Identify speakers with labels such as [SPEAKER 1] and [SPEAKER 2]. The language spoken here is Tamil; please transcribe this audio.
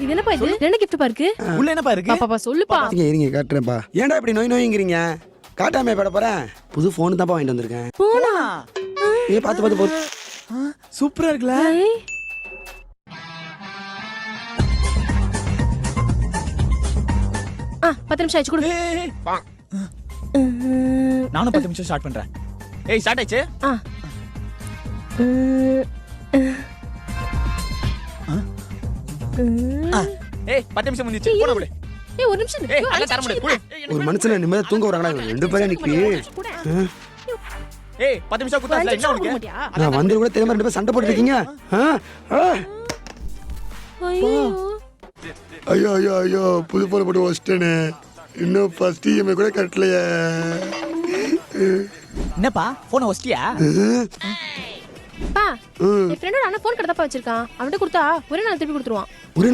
[SPEAKER 1] இது என்னப்பா இது? என்ன gift பா இருக்கு?
[SPEAKER 2] உள்ள என்னப்பா இருக்கு?
[SPEAKER 1] பாப்பா சொல்லுப்பா.
[SPEAKER 3] இருங்க காட்டுறேன்ப்பா. ஏன்டா இப்படி நோய்ங்கிறீங்க? காட்டாம போட போறேன். புது போன் தான்ப்பா வாங்கிட்டு வந்திருக்கேன்.
[SPEAKER 1] போனா?
[SPEAKER 3] பார்த்து போ.
[SPEAKER 2] சூப்பரா இருக்குல?
[SPEAKER 1] ஆ 10 நிமிஷம் ஆயிச்சு கொடு.
[SPEAKER 2] நானும் 10 நிமிஷம் ஸ்டார்ட் பண்றேன். ஏய் ஸ்டார்ட் ஆயிச்சு? ஏய் 10 நிமிஷம் முடிஞ்சிச்சு. போடா புடி.
[SPEAKER 1] ஏய் ஒரு நிமிஷம்.
[SPEAKER 2] ஏய் அங்க தர முடியாது. புடி.
[SPEAKER 3] ஒரு மனுஷனை நிம்மதியா தூங்க வராங்கடா. ரெண்டு பேரும் நிக்கி.
[SPEAKER 2] ஏய் 10 நிமிஷம் குத்தால என்ன உனக்கு?
[SPEAKER 3] நான் வந்து கூட தெரியாம ரெண்டு பேரும் சண்டை போட்டுட்டு இருக்கீங்க. ஐயோ ஐயோ ஐயோ புது போன் போட்டு வச்சிட்டேனே. இன்னும் ஃபர்ஸ்ட் இஎம்ஐ கூட கட்டலையே.
[SPEAKER 2] என்னப்பா போனை வச்சிட்டியா?
[SPEAKER 1] பா என் ஃப்ரெண்டோட அண்ணா ஃபோன் கடத்தப்பா வச்சிருக்கான். அவன்கிட்ட கொடுத்தா ஒரே நாள் திருப்பி கொடுத்துருவான்.
[SPEAKER 3] ஒரே